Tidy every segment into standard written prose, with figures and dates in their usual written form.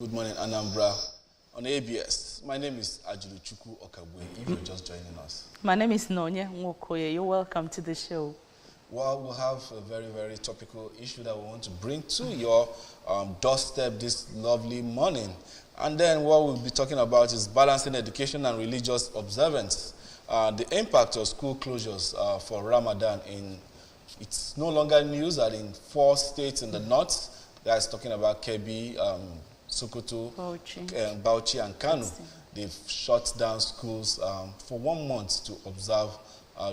Good morning, Anambra. On ABS, my name is Chuku Okabwe, if you're just joining us. My name is Nonye Nwokoye. You're welcome to the show. Well, we'll have a very, very topical issue that we want to bring to your doorstep this lovely morning. And then what we'll be talking about is balancing education and religious observance. The impact of school closures for Ramadan it's no longer news that in 4 states in the north, guys talking about Kebbi, Sokoto, Bauchi and Kano, they've shut down schools for 1 month to observe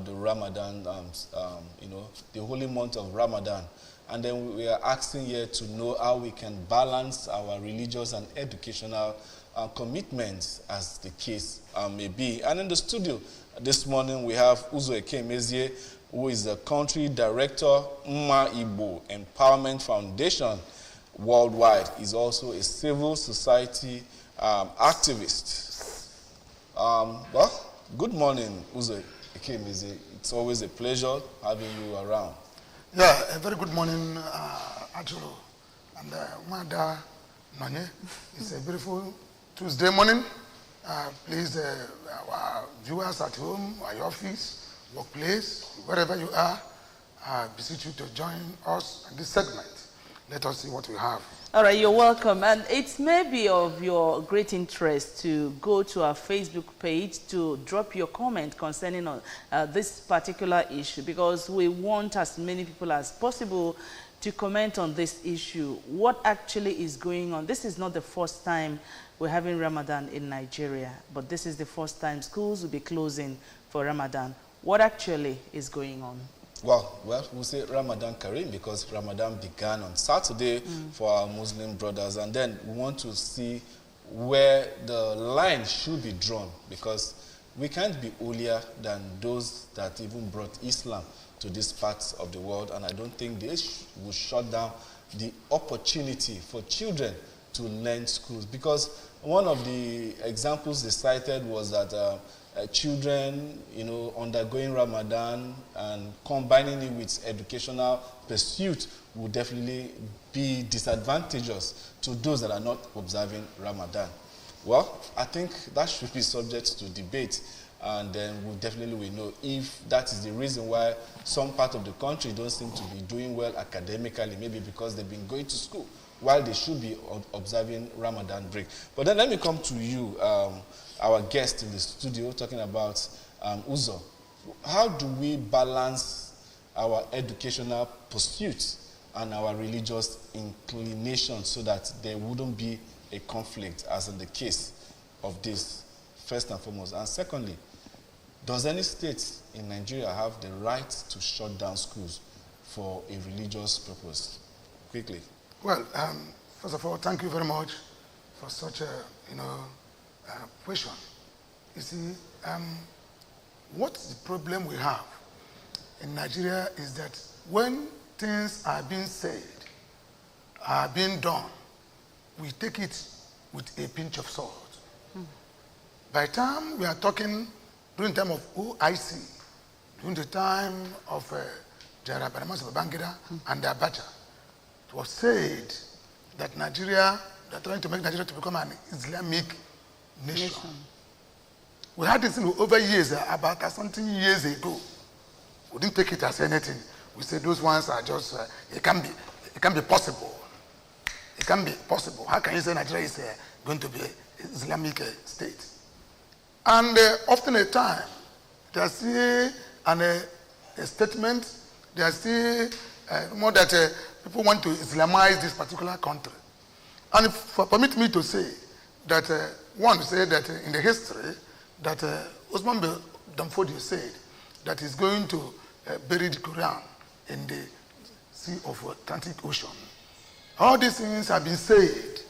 the Ramadan, the holy month of Ramadan. And then we are asking here to know how we can balance our religious and educational commitments as the case may be. And in the studio this morning we have Uzo Ekemezie, who is the country director, Mma Igbo Empowerment Foundation worldwide. He's also a civil society activist. Well, good morning, Uzo Ekemezie. It's always a pleasure having you around. Yeah, a very good morning, Ajuro. And Mada Nanye. It's a beautiful Tuesday morning. Please, our viewers at home, at your office, workplace, wherever you are, beseech you to join us in this segment. Let us see what we have. All right, you're welcome. And it may be of your great interest to go to our Facebook page to drop your comment concerning this particular issue, because we want as many people as possible to comment on this issue. What actually is going on? This is not the first time we're having Ramadan in Nigeria, but this is the first time schools will be closing for Ramadan. What actually is going on? Well, we'll say Ramadan Kareem because Ramadan began on Saturday for our Muslim brothers. And then we want to see where the line should be drawn, because we can't be holier than those that even brought Islam to these parts of the world. And I don't think they will shut down the opportunity for children to learn schools. Because one of the examples they cited was that children, undergoing Ramadan and combining it with educational pursuit will definitely be disadvantageous to those that are not observing Ramadan. Well, I think that should be subject to debate, and then we definitely will know if that is the reason why some part of the country don't seem to be doing well academically, maybe because they've been going to school while they should be observing Ramadan break. But then let me come to you, our guest in the studio, talking about Uzo. How do we balance our educational pursuits and our religious inclinations so that there wouldn't be a conflict, as in the case of this, first and foremost? And secondly, does any state in Nigeria have the right to shut down schools for a religious purpose? Quickly. Well, first of all, thank you very much for such a, question. You see, what's the problem we have in Nigeria is that when things are being said, are being done, we take it with a pinch of salt. By the time we are talking during the time of OIC, during the time of Jara Babangida and Abacha, it was said that Nigeria, they're trying to make Nigeria to become an Islamic nation. We had this over years, about something years ago. We didn't take it as anything. We said those ones are just, it can be possible. It can be possible. How can you say Nigeria is going to be an Islamic state? And often a time, there's still a statement, there's still more that people want to Islamize this particular country. And permit me to say that one said that in the history that Osman bin Danfodio said that he's going to bury the Quran in the Sea of Atlantic Ocean. All these things have been said,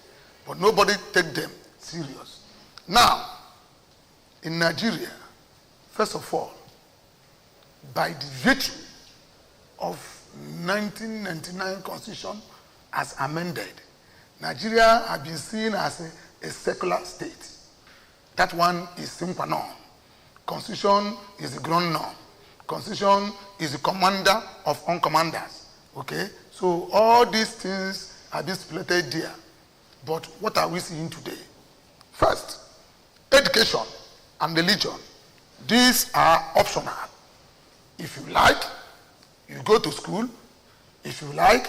but nobody take them serious. Now, in Nigeria, first of all, by the virtue of 1999 Constitution as amended, Nigeria has been seen as a secular state. That one is simple norm. Constitution is the ground norm. Constitution is the commander of all commanders. Okay? So all these things have been split there. But what are we seeing today? First, education and religion. These are optional. If you like, you go to school. If you like,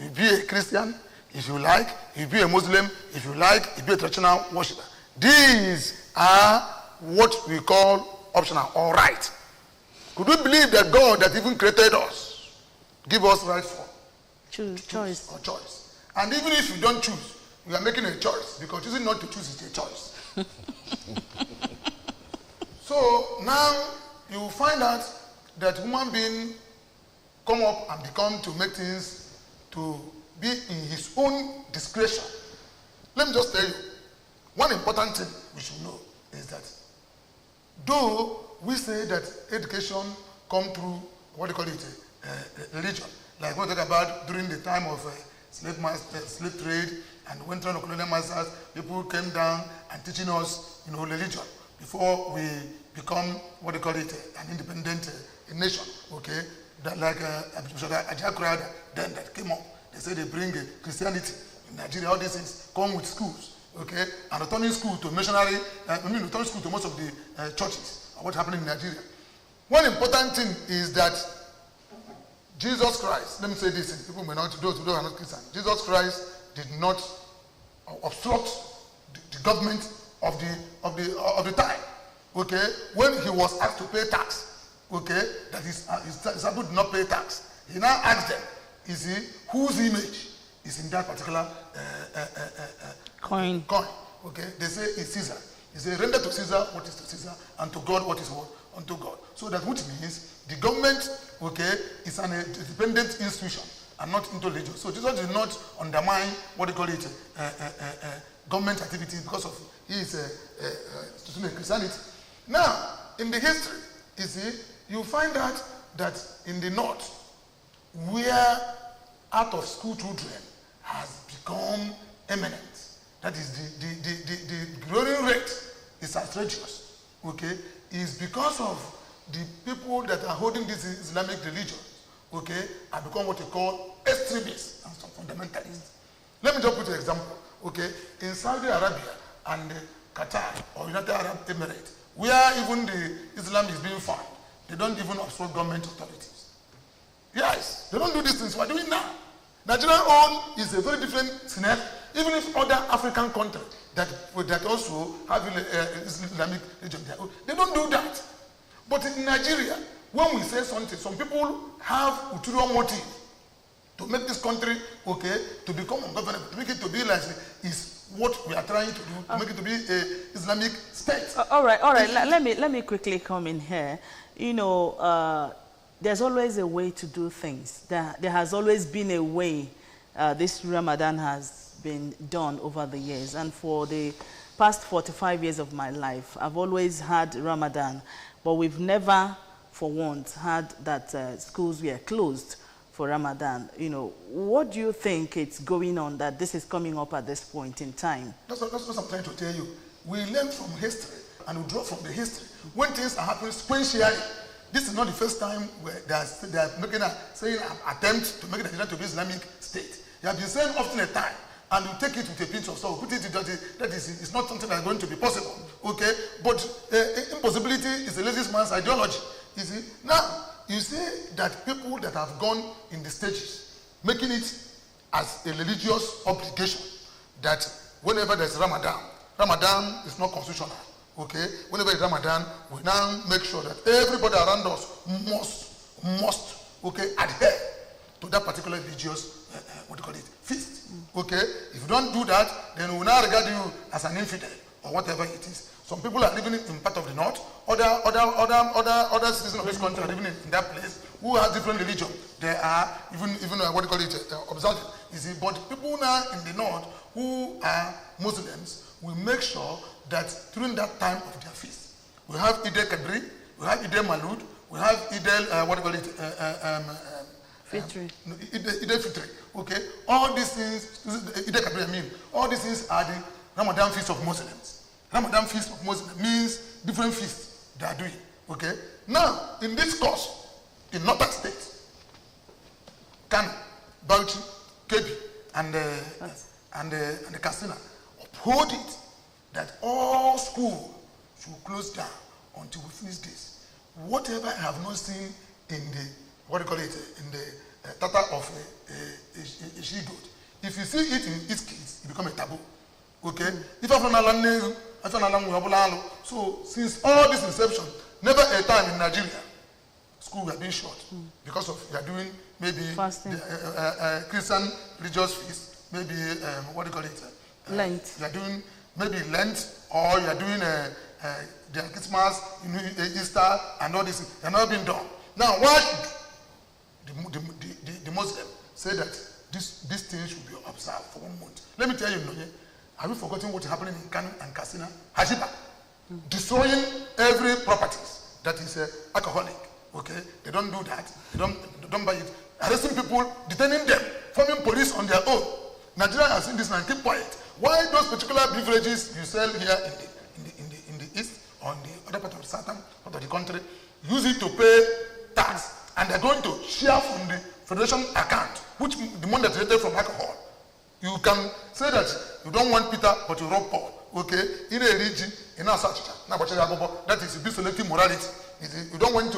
you be a Christian. If you like, you be a Muslim. If you like, you be a traditional worshiper. These are what we call optional or right. Could we believe that God that even created us give us right for choice or choice? And even if you don't choose, you are making a choice, because choosing not to choose is a choice. So now you find out that human being come up and become to make things to be in his own discretion. Let me just tell you, one important thing we should know is that though we say that education come through what they call it, religion, like we talk about during the time of slave trade, and when the colonial masters, people came down and teaching us, religion before we become what they call it, an independent nation. Okay, that like Ajakurada then that came up. They say they bring Christianity in Nigeria. All these things come with schools. Okay, and returning school to missionary, returning school to most of the churches. What's happening in Nigeria? One important thing is that Jesus Christ, let me say this, and people may not, those who are not Christian, Jesus Christ did not obstruct the government of the time. Okay, when he was asked to pay tax, okay, that his disciples did not pay tax. He now asked them, whose image is in that particular coin? Okay, they say it's Caesar. He said, render to Caesar what is to Caesar, and to God what is what unto God. So that which means the government, okay, is an independent institution and not into religion. So Jesus did not undermine what they call it government activities because of his Christianity. Now, in the history, you find out that in the north, where out of school children has become eminent, that is the growing rate is outrageous, okay, is because of the people that are holding this Islamic religion, okay, have become what you call extremists and some fundamentalists. Let me just put an example, okay, in Saudi Arabia and Qatar or United Arab Emirates, where even the Islam is being found, they don't even obstruct government authorities. Yes, they don't do these things. We're doing now. Nigerian own is a very different scenario. Even if other African countries that also have Islamic religion, they don't do that. But in Nigeria, when we say something, some people have ulterior motive to make this country, okay, to become ungovernable, to make it to be like is what we are trying to do, to make it to be an Islamic state. All right. Let me quickly come in here. There's always a way to do things. There has always been a way this Ramadan has been done over the years. And for the past 45 years of my life, I've always had Ramadan, but we've never, for once, had that schools were closed for Ramadan. What do you think is going on that this is coming up at this point in time? That's what I'm trying to tell you. We learn from history and we draw from the history. When things are happening sequentially, this is not the first time where they are making an attempt to make Nigeria to be Islamic state. They have been saying often a time, and we take it with a pinch of salt. Put it that is not something that is going to be possible. Okay, but impossibility is the laziest man's ideology. You see, now you see that people that have gone in the stages, making it as a religious obligation that whenever there's Ramadan is not constitutional. Okay, whenever it's Ramadan, we now make sure that everybody around us must adhere to that particular religious feast. Okay, if you don't do that, then we will now regard you as an infidel or whatever it is. Some people are living in part of the north, other citizens of this country are living in that place who have different religion. They are even observant. You see, but people now in the north who are Muslims will make sure that during that time of their feast, we have Eid al-Kabri, we have Eid al-Malud, we have Eid Fitri. Eid al-Fitri. Okay, all these things, Eid al-Kabri, all these things are the Ramadan feast of Muslims. Ramadan feast of Muslims means different feasts they are doing. Okay, now in this course, in northern states, Kano, Bauchi, Kebbi, and and the Katsina uphold it that all schools should close down until we finish this. Whatever I have not seen in the, what do you call it, in the tata of a she-goat, if you see it in its kids, it becomes a taboo. Okay? So since all this inception, never a time in Nigeria, school were being shut because of you are doing maybe Christian religious feast, maybe what do you call it? Lent. You are doing maybe Lent, or you are doing their Christmas, Easter, and all this. They are not being done. Now, why the Muslim say that this thing should be observed for 1 month? Let me tell you, have you forgotten what is happening in Kano and Katsina? Hajiba, destroying every properties that is alcoholic. Okay, they don't do that. They don't buy it. Arresting people, detaining them, forming police on their own. Nigeria has seen this and keep quiet. Why those particular beverages you sell here in the east or in the other part of the southern part of the country, use it to pay tax, and they're going to share from the federation account, which the money that's generated from alcohol. You can say that you don't want Peter, but you rob Paul. Okay, in a region, in a such that is to be selective morality. You don't want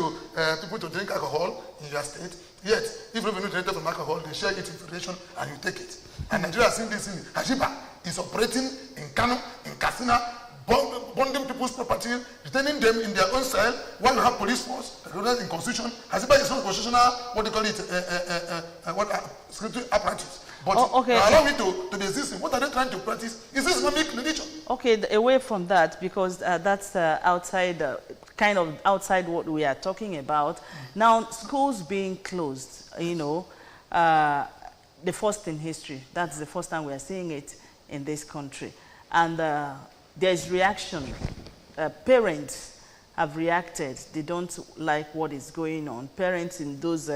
people to drink alcohol in your state. Yet, if revenue generated from alcohol, they share it in federation and you take it. And Nigeria has seen this in Hajiba is operating in Kano, in Katsina, bonding people's property, retaining them in their own cell, while you have police force, in constitution. Hajiba is not constitutional, what they call it, security apparatus. But allow me to be existing. What are they trying to practice? Is this Islamic religion? Okay, away from that, because that's outside, kind of outside what we are talking about. Now, schools being closed, the first in history. That's the first time we are seeing it in this country. And there's reaction. Parents have reacted. They don't like what is going on. Parents in those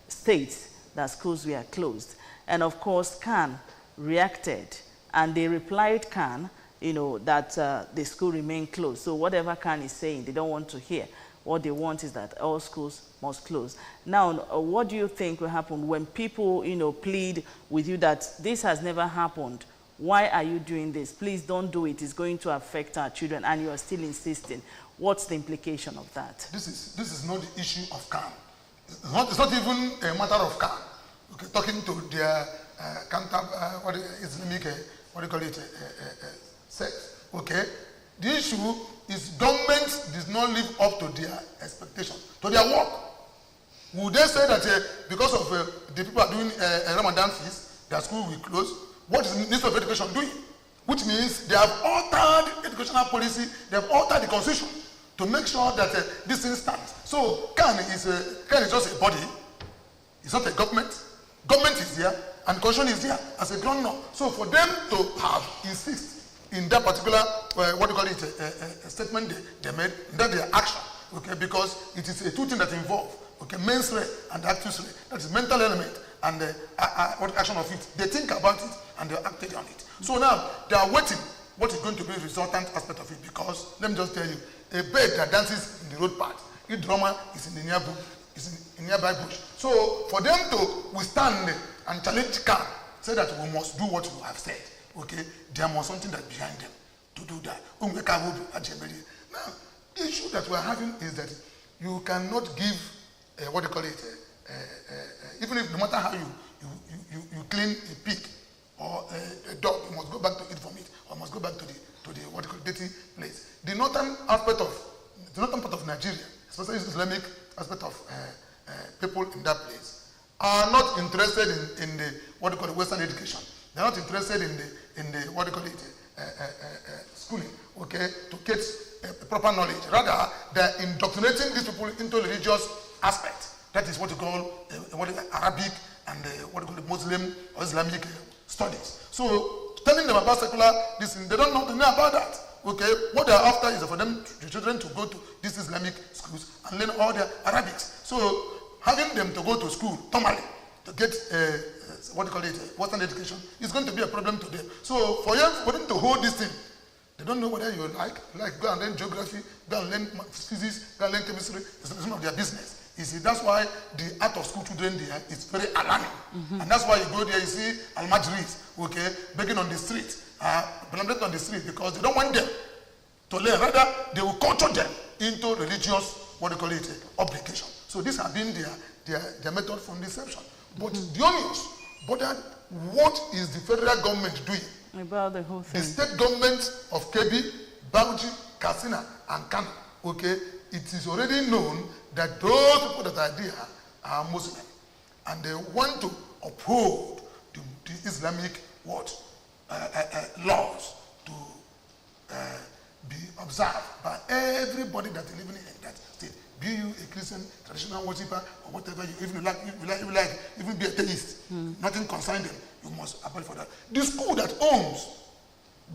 states that schools were closed. And of course, CAN reacted, and they replied CAN, that the school remained closed. So whatever CAN is saying, they don't want to hear. What they want is that all schools must close. Now, what do you think will happen when people, plead with you that this has never happened? Why are you doing this? Please don't do it. It's going to affect our children, and you are still insisting. What's the implication of that? This is not the issue of CAN. It's not even a matter of CAN. Okay, talking to their Islamic, sex. Okay, the issue is government does not live up to their expectation, to their work. Would they say that because of the people are doing a Ramadan feast, their school will close? What is the Ministry of Education doing? Which means they have altered educational policy, they have altered the constitution to make sure that this thing stands. So CAN is just a body. It's not a government. Government is there and constitution is there as a ground law. So for them to have insist in that particular statement they made, that their action, okay, because it is a two things that involve, okay, mens rea and actus rea. That is mental element and what action of it. They think about it and they acted on it. So now they are waiting what is going to be the resultant aspect of it, because let me just tell you, a bird that dances in the road path, its drummer is in the nearby bush. So for them to withstand and challenge CAN, say that we must do what we have said, okay, there must something that behind them to do that. Now, the issue that we are having is that you cannot give even if no matter how you clean a pig or a dog, you must go back to eat from it, or must go back to the dirty place. The northern part of Nigeria, especially the Islamic aspect of people in that place, are not interested in the Western education. They're not interested in the schooling, okay, to get proper knowledge. Rather, they're indoctrinating these people into religious aspect. That is what you call Arabic and Muslim or Islamic studies. So telling them about secular this, they don't know about that. Okay, what they're after is for them, the children, to go to these Islamic schools and learn all their Arabics. So having them to go to school normally to get Western education is going to be a problem to them. So for them to hold this thing, they don't know whether you like go and learn geography, go and learn physics, go and learn chemistry. It's none of their business. You see, that's why the out of school children there is very alarming. And that's why you go there, you see Al-Majris, okay, begging on the street, on the street, because they don't want them to learn. Rather, they will culture them into religious, obligation. So these have been their method from deception. But the onions, but what is the federal government doing? About the whole thing. The state government of Kebbi, Bauchi, Katsina, and Kano, okay, it is already known that those people that are there are Muslim, and they want to uphold the Islamic laws to be observed by everybody that is living in that state. Be you a Christian, traditional worshipper, or whatever, even be a theist, nothing concerns them. You must abide for that. The school that owns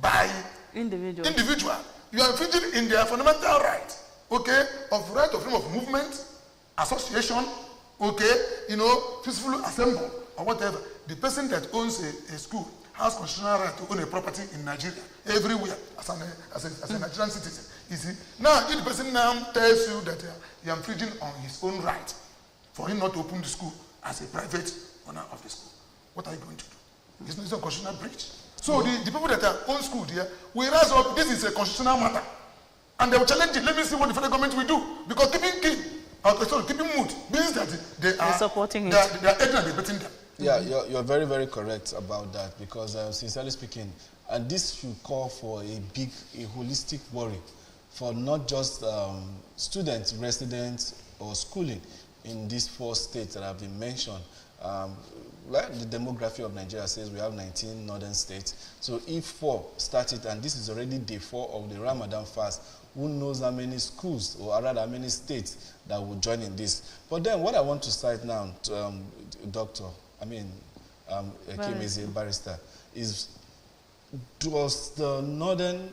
by individual, you are infringing in their fundamental right, okay, of right of freedom of movement, association, okay, peaceful assembly, or whatever. The person that owns a school has constitutional right to own a property in Nigeria, everywhere, as a Nigerian citizen. You see, now if the person now tells you that he is infringing on his own right for him not to open the school as a private owner of the school, what are you going to do? It's not a constitutional breach. So the people that are own school there will rise up. This is a constitutional matter, and they will challenge it. Let me see what the federal government will do, because keeping mood means that they are supporting it. They are aiding and abetting them. Yeah, you're very, very correct about that, because sincerely speaking, and this should call for a holistic worry for not just students, residents, or schooling in these 4 states that have been mentioned. Like the demography of Nigeria says, we have 19 northern states. So if 4 started, and this is already day 4 of the Ramadan fast, who knows how many schools, or rather how many states that will join in this. But then what I want to cite now, Ekemeze Barrister, is, does the northern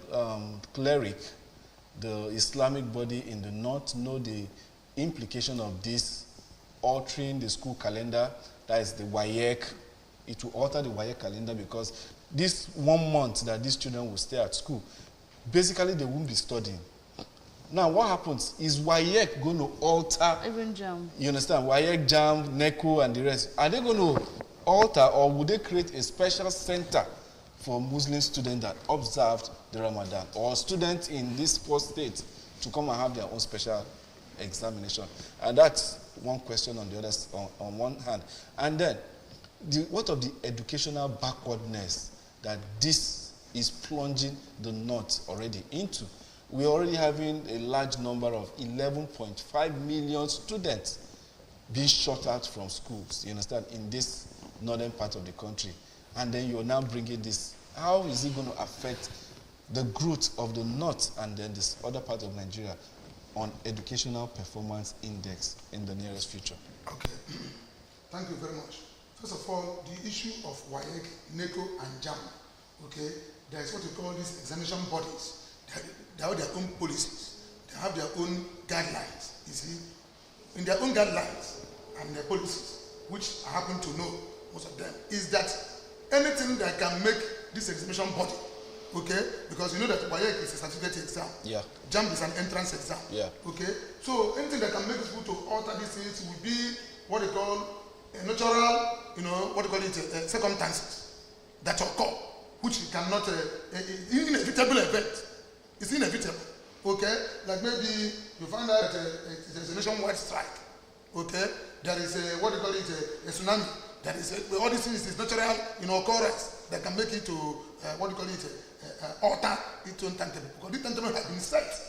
cleric, the Islamic body in the north, know the implication of this altering the school calendar? That is the WAEC. It will alter the WAEC calendar, because this 1 month that these children will stay at school, basically they won't be studying. Now what happens is WAEC going to alter, even JAM. You understand? WAEC, JAM, NECO, and the rest. Are they going to alter, or would they create a special center for Muslim students that observed the Ramadan, or students in these 4 states to come and have their own special examination? And that's one question on the other, on one hand. And then, what of the educational backwardness that this is plunging the North already into? We're already having a large number of 11.5 million students being shut out from schools, you understand, in this northern part of the country. And then you're now bringing this. How is it going to affect the growth of the North and then this other part of Nigeria on educational performance index in the nearest future? Okay. Thank you very much. First of all, the issue of WAEC, NECO, and JAM, okay, there is what we call these examination bodies. They have their own policies. They have their own guidelines, you see. In their own guidelines and their policies, which I happen to know most of them, is that anything that can make this examination body, okay, because you know that WAEC is a certificate exam. Yeah. JAM is an entrance exam. Yeah. Okay. So anything that can make people to alter these things will be what they call a natural, circumstances that occur, which you cannot, inevitable event. It's inevitable. Okay. Like maybe you find out there's a nationwide strike. Okay. There is a a tsunami. There is all these things is natural, occurrence that can make it to alter its own timetable, because this timetable has been set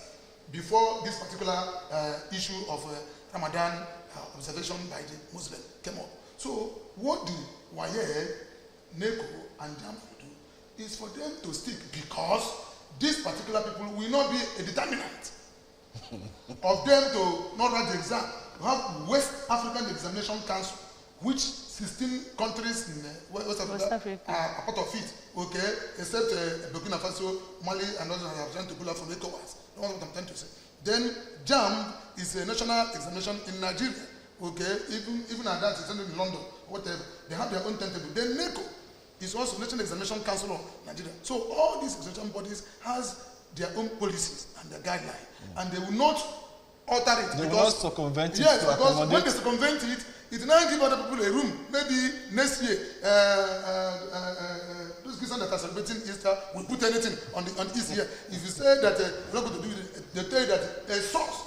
before this particular issue of Ramadan observation by the Muslim came up. So what the WAEC, NECO, and JAM do is for them to stick, because these particular people will not be a determinant of them to not write the exam. You have West African Examination Council, which 16 countries in West Africa are part of it, okay, except Burkina Faso, Mali, and others are trying to pull out from ECOWAS. That's what I'm trying to say. Then JAM is a national examination in Nigeria, okay, even at that, it's in London, whatever. They have their own timetable. Then NECO is also National Examination Council of Nigeria. So all these examination bodies has their own policies and their guidelines, and they will not alter it. They will not circumvent it. Yes, to because when accommodate. they circumvent it, it now give other people a room. Maybe next year, those Christians that are celebrating Easter will put anything on this year. If you say that you're not going to do it, they tell you that a source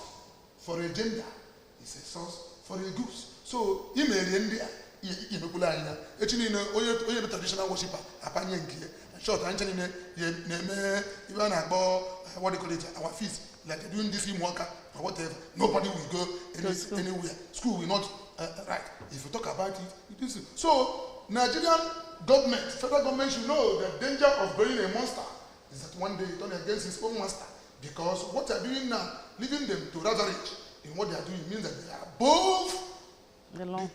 for a gender is a source for a goose. So, in India, only traditional worshiper, short, even about what they call it, our feast, like they're doing this in Waka or whatever. Nobody will go anywhere. School will not right. If you talk about it, it is so. Nigerian government, federal government should know the danger of growing a monster is that one day you turn against his own master. Because what they are doing now, leaving them to razzarage in what they are doing means that they are above the law,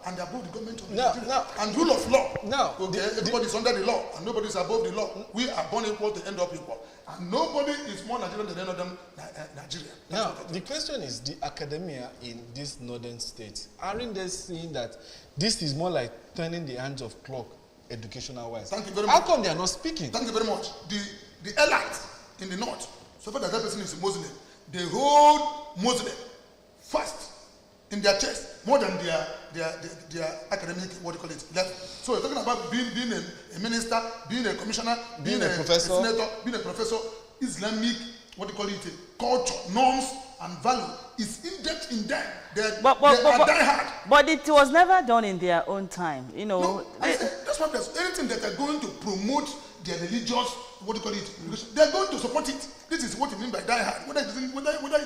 and they are above the government of Nigeria. And rule of law. Okay, everybody is under the law, and nobody is above the law. We are born equal to end up equal, and nobody is more Nigerian than any of them Nigeria. Now, the question is, the academia in these northern states, aren't they seeing that this is more like turning the hands of clock, educational-wise? Thank you very much. How come they are not speaking? Thank you very much. The elites in the north, so far that person is a Muslim, they hold Muslim first in their chest more than their academic, what do you call it, level. So you're talking about being a minister, being a commissioner, being a professor, a senator, being a professor. Islamic, what do you call it, culture, norms, and value is indexed in them. They are diehard. But it was never done in their own time, you know. No, that's what there's anything that are going to promote their religious, what do you call it, they're going to support it. This is what you mean by diehard. Whether it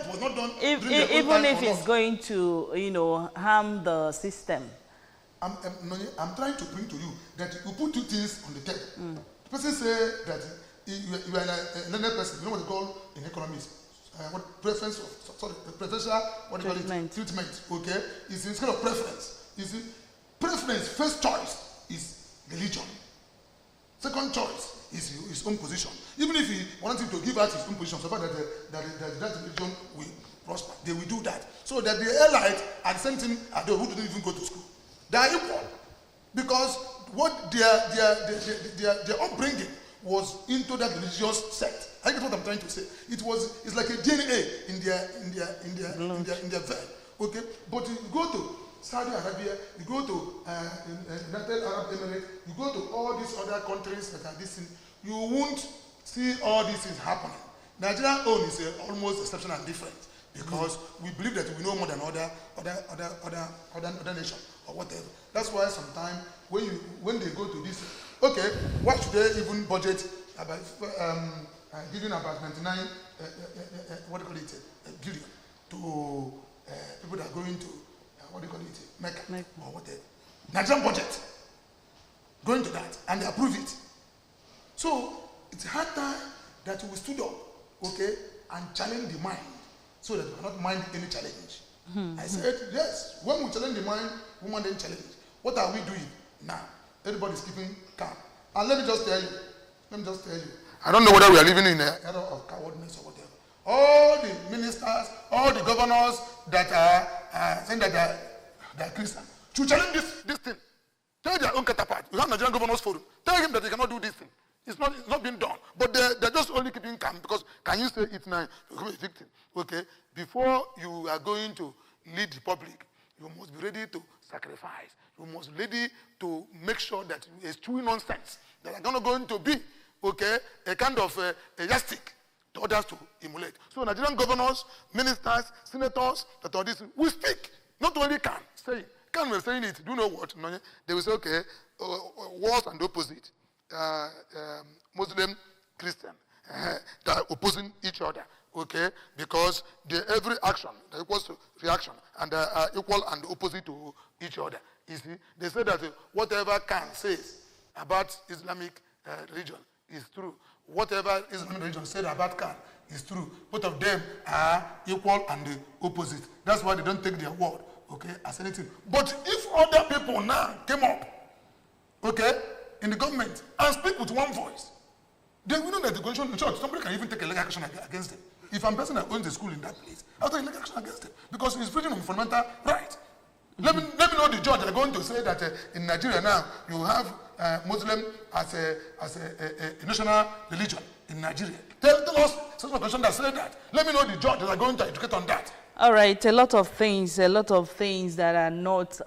was not done, even if it's going to, you know, harm the system. I'm trying to bring to you that you put two things on the table. The person say that you are a learned person. You know what they call in economics? Preferential, what do you call it? Treatment. Okay, it's instead of preference. You see, preference, first choice is religion. Second choice is his own position. Even if he wanted to give out his own position, so far that religion will prosper, they will do that. So that the elite are the same thing as those who didn't even go to school. They are equal because what their upbringing was into that religious sect. I get what I'm trying to say. It's like a DNA in their vein. Okay, but you go to Saudi Arabia, you go to United Arab Emirates, you go to all these other countries that are this thing, you won't see all these things happening. Nigerian own is almost exceptional and different because we believe that we know more than other nations or whatever. That's why sometimes when they go to this, okay, why should they even budget about giving about 99 what do you call it, billion to people that are going to what do you call it, Mecca or whatever. Nigerian budget going to that, and they approve it. So it's hard time that we stood up, okay, and challenge the mind, so that we cannot mind any challenge. I said yes. When we challenge the mind, we want them challenge. What are we doing now? Everybody's keeping calm. And let me just tell you. I don't know whether we are living in an era of cowardness or whatever. All the ministers, all the governors that are saying that they are Christian should challenge this thing. Tell their own counterpart. We have Nigerian Governors Forum. Tell him that they cannot do this thing. It's not being done. But they're just only keeping calm because can you say it now? You become a victim. Okay? Before you are going to lead the public, you must be ready to sacrifice. You must be ready to make sure that it's true nonsense that are going to be, okay, a kind of a yardstick to others to emulate. So Nigerian governors, ministers, senators, that all this, we speak. Not only can say, can we saying it, do you know what? They will say, okay, wars and opposite. Muslim, Christian, they are opposing each other, okay? Because every action equals to reaction, and they are equal and opposite to each other. You see, they say that whatever Khan says about Islamic religion is true. Whatever Islamic religion said about Khan is true. Both of them are equal and opposite. That's why they don't take their word, okay, as anything. But if other people now came up, okay, in the government and speak with one voice, then we know that the constitution in church, somebody can even take a legal action against them. If I'm a person that owns a school in that place, I'll take a legal action against them because it's freedom of fundamental right. Let me know the judge that are going to say that in Nigeria now you have Muslim as a national religion in Nigeria. Tell us such a question that said that. Let me know the judge that are going to educate on that. All right, a lot of things that are not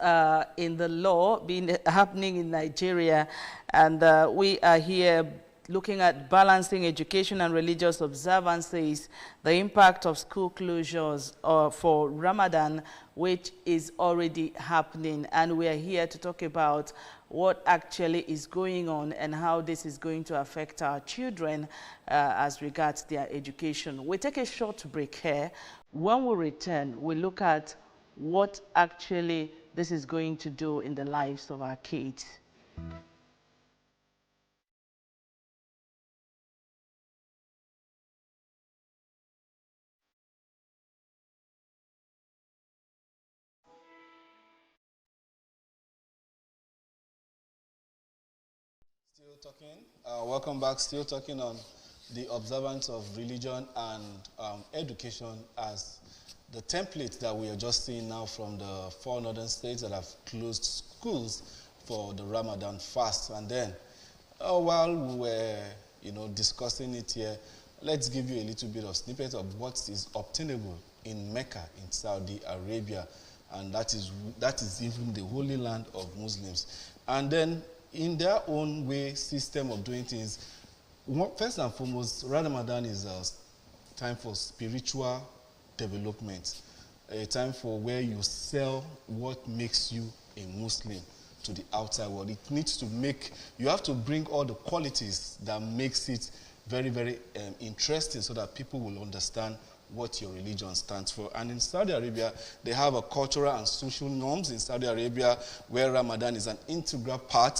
in the law happening in Nigeria, and we are here looking at balancing education and religious observances, the impact of school closures for Ramadan, which is already happening, and we are here to talk about what actually is going on and how this is going to affect our children as regards their education. We take a short break here. When we return, we look at what actually this is going to do in the lives of our kids. Still talking. Welcome back. Still talking on the observance of religion and education as the template that we are just seeing now from the 4 northern states that have closed schools for the Ramadan fast. And then, while we were, discussing it here, let's give you a little bit of snippet of what is obtainable in Mecca, in Saudi Arabia, and that is even the holy land of Muslims. And then, in their own way, system of doing things, first and foremost, Ramadan is a time for spiritual development, a time for where you sell what makes you a Muslim to the outside world. It needs to you have to bring all the qualities that makes it very, very interesting so that people will understand what your religion stands for. And in Saudi Arabia, they have a cultural and social norms in Saudi Arabia where Ramadan is an integral part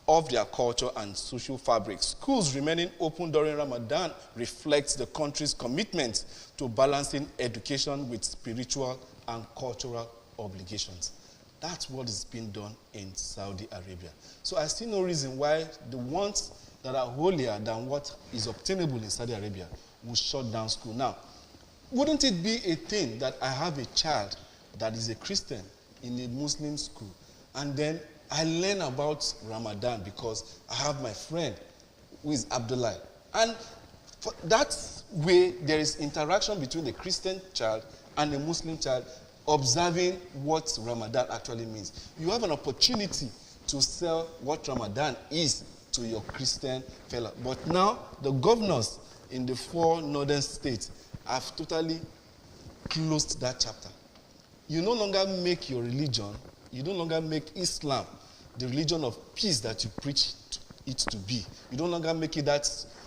of their culture and social fabric. Schools remaining open during Ramadan reflects the country's commitment to balancing education with spiritual and cultural obligations. That's what is being done in Saudi Arabia. So I see no reason why the ones that are holier than what is obtainable in Saudi Arabia will shut down school. Now, wouldn't it be a thing that I have a child that is a Christian in a Muslim school, and then I learn about Ramadan because I have my friend who is Abdullah. And for that way, there is interaction between the Christian child and the Muslim child observing what Ramadan actually means. You have an opportunity to sell what Ramadan is to your Christian fellow. But now, the governors in the 4 northern states have totally closed that chapter. You no longer make your religion, you no longer make Islam the religion of peace that you preach it to be. You no longer make it that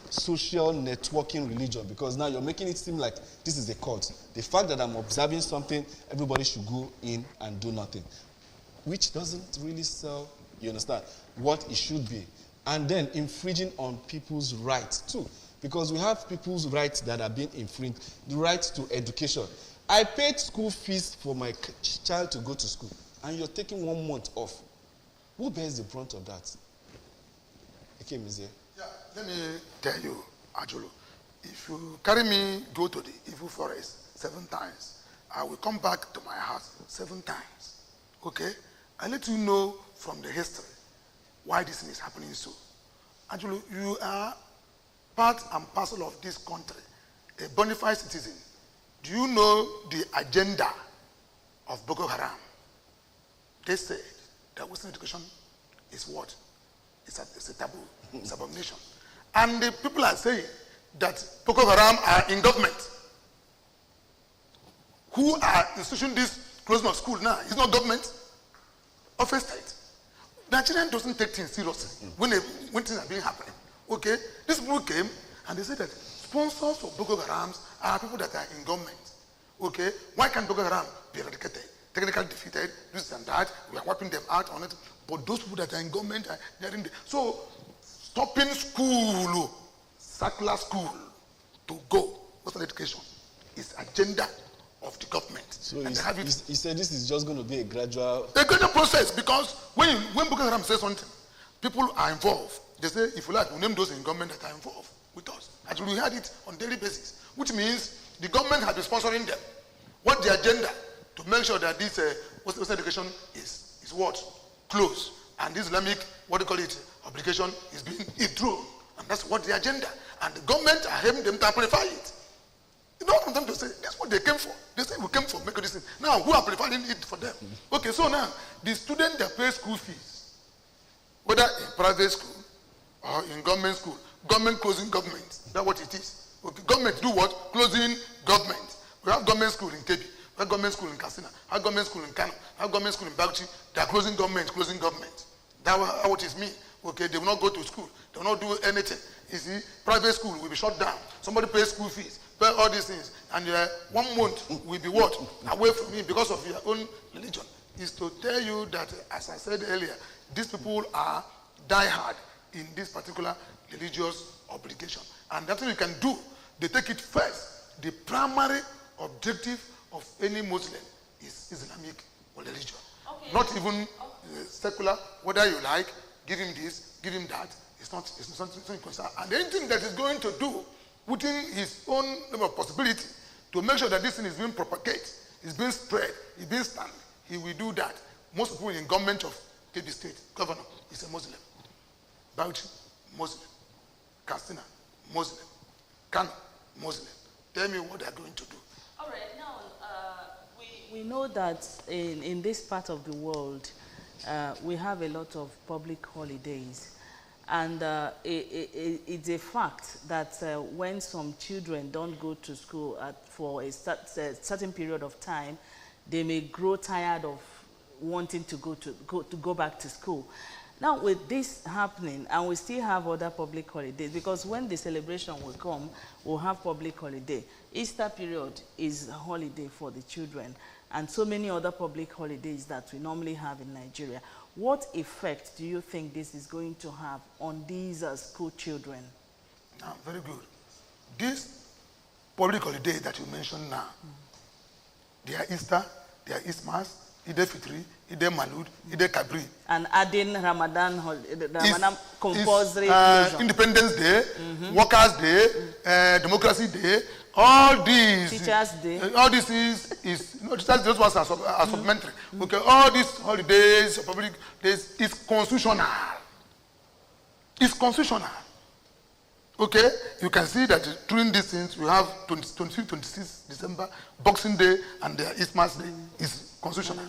social networking religion, because now you're making it seem like this is a cult. The fact that I'm observing something, everybody should go in and do nothing, which doesn't really sell, you understand, what it should be. And then infringing on people's rights too, because we have people's rights that are being infringed, the right to education. I paid school fees for my child to go to school, and you're taking 1 month off. Who bears the brunt of that? Okay, Mzee. Yeah, let me tell you, Ajulu, if you carry me, go to the evil forest 7 times, I will come back to my house 7 times. Okay? I let you know from the history why this thing is happening so. Ajulu, you are part and parcel of this country, a bona fide citizen. Do you know the agenda of Boko Haram? They said that Western education is what? It's a taboo. It's abomination. And the people are saying that Boko Haram are in government. Who are instituting this closing of school now? It's not government of a state. Nigeria doesn't take things seriously when things are being happening. Okay? These people came and they said that sponsors of Boko Haram are people that are in government. Okay? Why can't Boko Haram be eradicated? Technically defeated, this and that, we are wiping them out on it. But those people that are in government, they're in the... So, stopping school, secular school, to go, Western education, is agenda of the government. So he said this is just going to be a gradual process, because when Boko Haram says something, people are involved. They say, if you like, we name those in government that are involved with us. Actually, we had it on a daily basis, which means the government has been sponsoring them. What the agenda? To make sure that this Western education is what? Closed. And this Islamic, obligation is being withdrawn. And that's what the agenda. And the government are helping them to amplify it. don't want them to say, that's what they came for. They say we came for make this thing. Now, who are preparing it for them? Okay, so now, the student that pays school fees, whether in private school or in government school, government closing government, that's what it is. Okay, government do what? Closing government. We have government school in Kebbi, we have government school in Katsina, we have government school in Kano, we have government school in Bauchi. They are closing government, closing government. That's what it means. Okay, they will not go to school, they will not do anything. You see, private school will be shut down. Somebody pays school fees, pay all these things, and 1 month will be what? Away from you because of your own religion. Is to tell you that, as I said earlier, these people are diehard in this particular religious obligation. And that's what you can do. They take it first. The primary objective of any Muslim is Islamic religion. Okay. Not even secular, whether you like, give him this, give him that. It's not something concerned. And anything that is going to do within his own possibility to make sure that this thing is being propagated, is being spread, is being stand, he will do that. Most people in government of Kebbi State, governor, is a Muslim. Bauchi, Muslim. Katsina, Muslim. Kano, Muslim. Tell me what they are going to do. All right, now, we know that in this part of the world, we have a lot of public holidays. And it's a fact that when some children don't go to school for a certain period of time, they may grow tired of wanting to go back to school. Now, with this happening, and we still have other public holidays, because when the celebration will come, we'll have public holiday. Easter period is a holiday for the children, and so many other public holidays that we normally have in Nigeria. What effect do you think this is going to have on these school children? Very good. This public holiday that you mentioned now, they are Easter, they are Eastmas, Eid Fitri, Eid Malud, Eid Kabri. And adding Ramadan compulsory Independence Day, Workers' Day, Democracy Day, all these. Teachers' Day. All this is those ones are supplementary. Okay, all these holidays, public days, is constitutional. It's constitutional. Okay, you can see that during these things we have 25, 26 December, Boxing Day, and the Eastmas Day is constitutional.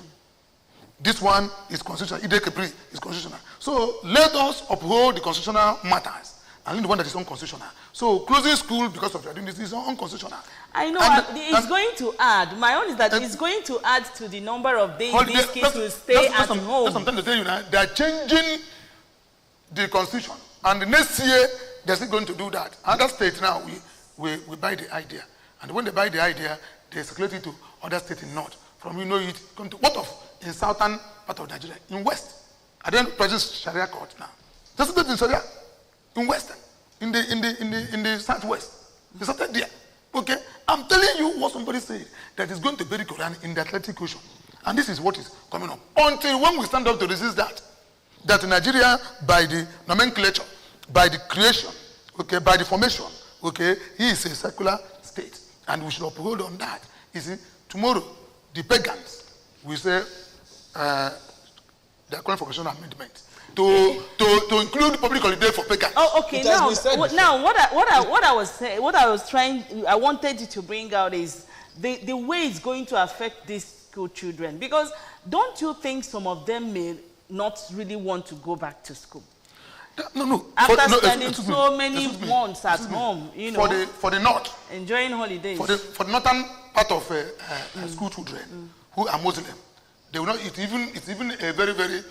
This one is constitutional. Eid Kabri is constitutional. So let us uphold the constitutional matters and leave the one that is unconstitutional. So closing school because of your doing this is unconstitutional. I know it's going to add. My own is that it's going to add to the number of days these kids will stay at home. That's something to tell you now. They are changing the constitution, and the next year they're still going to do that. Other states now we buy the idea, and when they buy the idea, they circulate it to other states in north. From it come to what of in southern part of Nigeria, in west. I don't practice Sharia court now. That's it in Sharia, in western, in the southwest. They started there. Okay, I'm telling you what somebody said, that is going to bury Quran in the Atlantic Ocean, and this is what is coming up. Until when we stand up to resist that Nigeria, by the nomenclature, by the creation, okay, by the formation, okay, he is a secular state, and we should uphold on that. You see, tomorrow the pagans will say they are calling for constitutional amendment to include public holiday for pagans. Oh, okay. Now what I wanted you to bring out is the way it's going to affect these school children, because don't you think some of them may not really want to go back to school? No. After spending so many months at home, you know, for the north, enjoying holidays. For the northern part of school children who are Muslim, they will not. It's even a very, very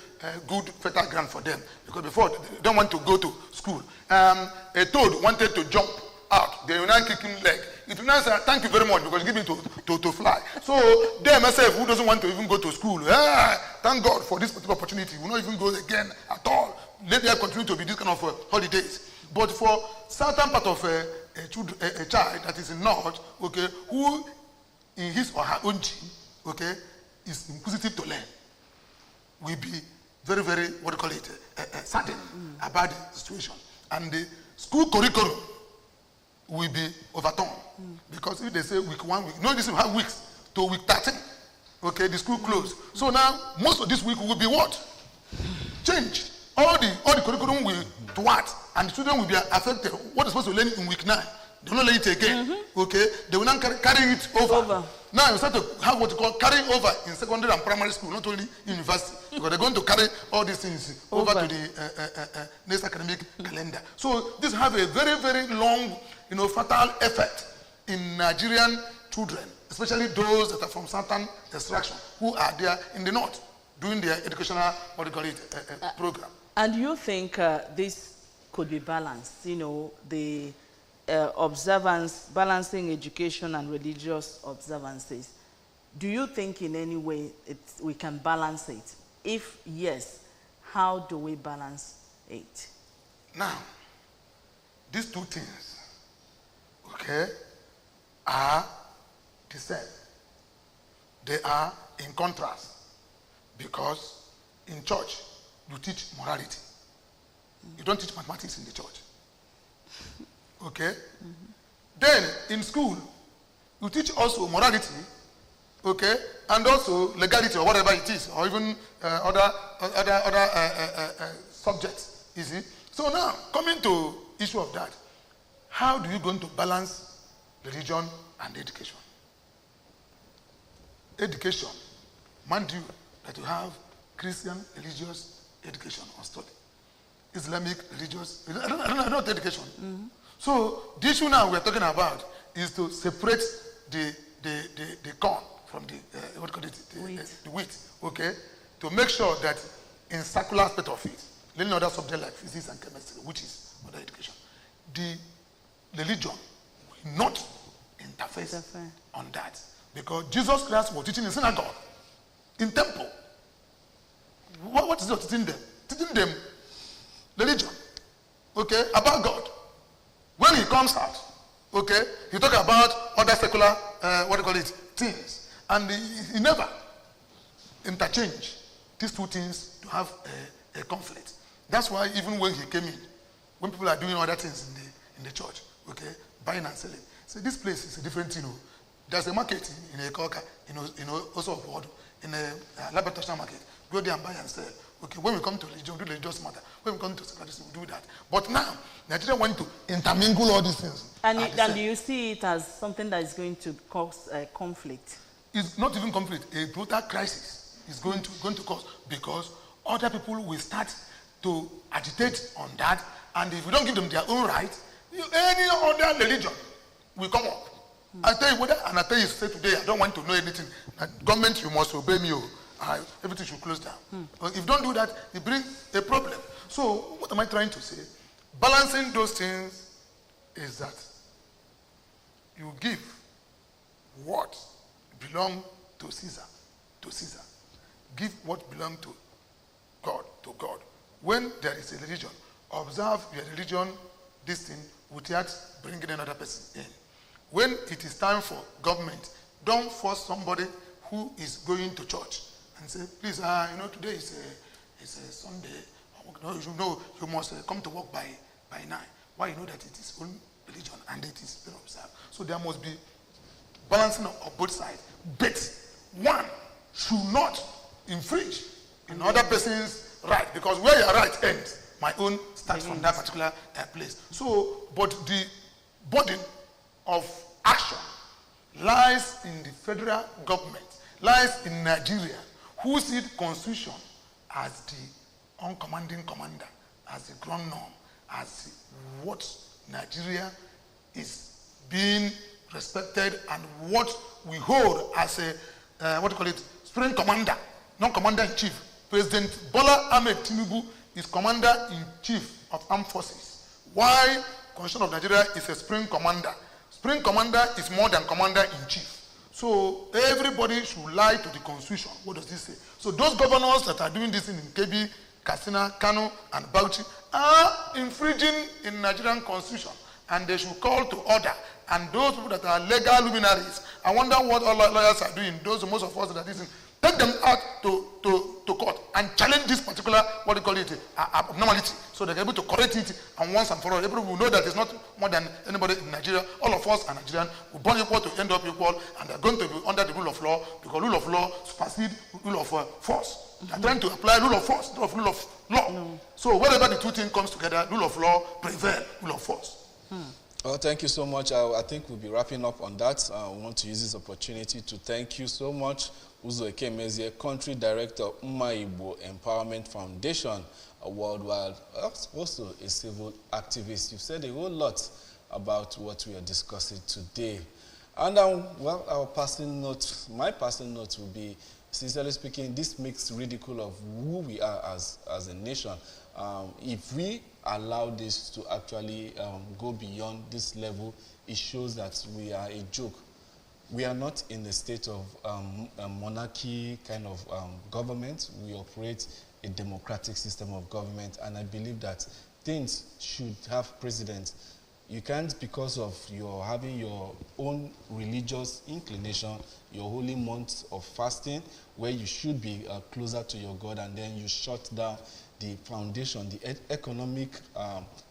good fertile ground for them, because before they don't want to go to school. A toad wanted to jump out. They will not kick him leg. It will not say thank you very much because give me to fly. So they myself who doesn't want to even go to school, thank God for this particular opportunity. Will not even go again at all. Let there continue to be this kind of holidays. But for certain part of a child that is in north, okay, who in his or her own gene, okay, is inquisitive to learn, will be very, very, certain about the situation. And the school curriculum will be overturned. Because if they say week 1 week, no, this will have weeks to week 13. Okay, the school closed. So now most of this week will be what? Change. All the curriculum will to what? And the children will be affected. What is supposed to learn in week 9 They will not let it again. Okay? They will not carry it over. Now you start to have what you call carrying over in secondary and primary school, not only university. Because they're going to carry all these things over to the next academic calendar. So this have a very, very long, fatal effect in Nigerian children, especially those that are from certain extraction, who are there in the north doing their educational, program. And you think this could be balanced, the balancing education and religious observances. Do you think in any way we can balance it? If yes, how do we balance it? Now, these two things, are the same. They are in contrast because in church, you teach morality. You don't teach mathematics in the church. Okay? Then, in school, you teach also morality, and also legality or whatever it is, or even other subjects, you see. So now, coming to issue of that, how do you going to balance religion and education? Education, mind you, that you have Christian religious education or study, Islamic religious, not education. So the issue now we're talking about is to separate the corn from the wheat, to make sure that in circular aspect of it, learning other subjects like physics and chemistry, which is other education, the religion will not interface on that. Because Jesus Christ was teaching in synagogue, in temple. What is he teaching them? Teaching them religion, about God. When he comes out, he talk about other secular, things. And he never interchange these two things to have a conflict. That's why even when he came in, when people are doing other things in the church, buying and selling, so this place is a different thing. There's a market in a Koka, also abroad, in a laboratory market. Go there and buy and sell. When we come to religion, do religious matter. When we come to secularism, we do that. But now, Nigeria want to intermingle all these things. And do you see it as something that is going to cause conflict? It's not even conflict. A brutal crisis is going to cause, because other people will start to agitate on that, and if you don't give them their own right, any other religion will come up. I tell you what, and I tell you say today, I don't want to know anything. Government, you must obey me. Everything should close down. If you don't do that, it brings a problem. So what am I trying to say? Balancing those things is that you give what belongs to Caesar, to Caesar. Give what belongs to God, to God. When there is a religion, observe your religion, this thing, without bringing another person in. When it is time for government, don't force somebody who is going to church and say, please, today is a Sunday. You must come to work by 9. Why? You know that it is own religion and it is being observed. So there must be balancing of both sides. But one should not infringe in other person's right, because where your right ends, my own starts from that particular place. So, but the burden of action lies in the federal government, lies in Nigeria, who see the constitution as the uncommanding commander, as the ground norm, as what Nigeria is being respected, and what we hold as a supreme commander, not commander-in-chief. President Bola Ahmed Tinubu is commander-in-chief of armed forces. Why Constitution of Nigeria is a supreme commander? Supreme commander is more than commander-in-chief. So everybody should lie to the constitution. What does this say? So those governors that are doing this in Kebbi, Katsina, Kano, and Bauchi are infringing in Nigerian constitution, and they should call to order. And those people that are legal luminaries, I wonder what all lawyers are doing. Those, most of us that are doing, take them out to court and challenge this particular, abnormality, so they're able to correct it, and once and for all, everybody will know that it's not more than anybody in Nigeria. All of us are Nigerian. We're born equal to end up equal, and they're going to be under the rule of law, because rule of law supersedes rule of force. They're trying to apply rule of force, rule of law. So wherever the two things comes together, rule of law prevails, rule of force. Well, thank you so much. I think we'll be wrapping up on that. I want to use this opportunity to thank you so much, Uzo Ekemezie, Country Director, Umaibo Empowerment Foundation, a worldwide, also a civil activist. You've said a whole lot about what we are discussing today. And well, our passing note, my passing note will be, sincerely speaking, this makes ridicule of who we are as a nation. If we allow this to actually go beyond this level, it shows that we are a joke. We are not in a state of a monarchy kind of government. We operate a democratic system of government, and I believe that things should have precedence. You can't, because of your having your own religious inclination, your holy months of fasting, where you should be closer to your God, and then you shut down the foundation, the economic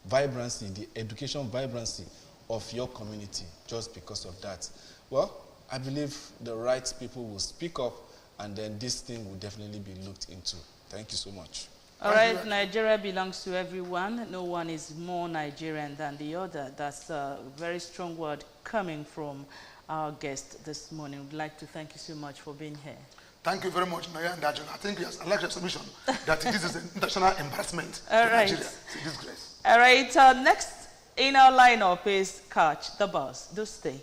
vibrancy, the education vibrancy of your community just because of that. Well, I believe the right people will speak up, and then this thing will definitely be looked into. Thank you so much. All right, Nigeria belongs to everyone. No one is more Nigerian than the other. That's a very strong word coming from our guest this morning. We'd like to thank you so much for being here. Thank you very much, Naya and Dajon. I think yes, I like your submission that this is an international embarrassment to Nigeria. It's a disgrace. All right, next in our lineup is Catch the Bus. Do stay.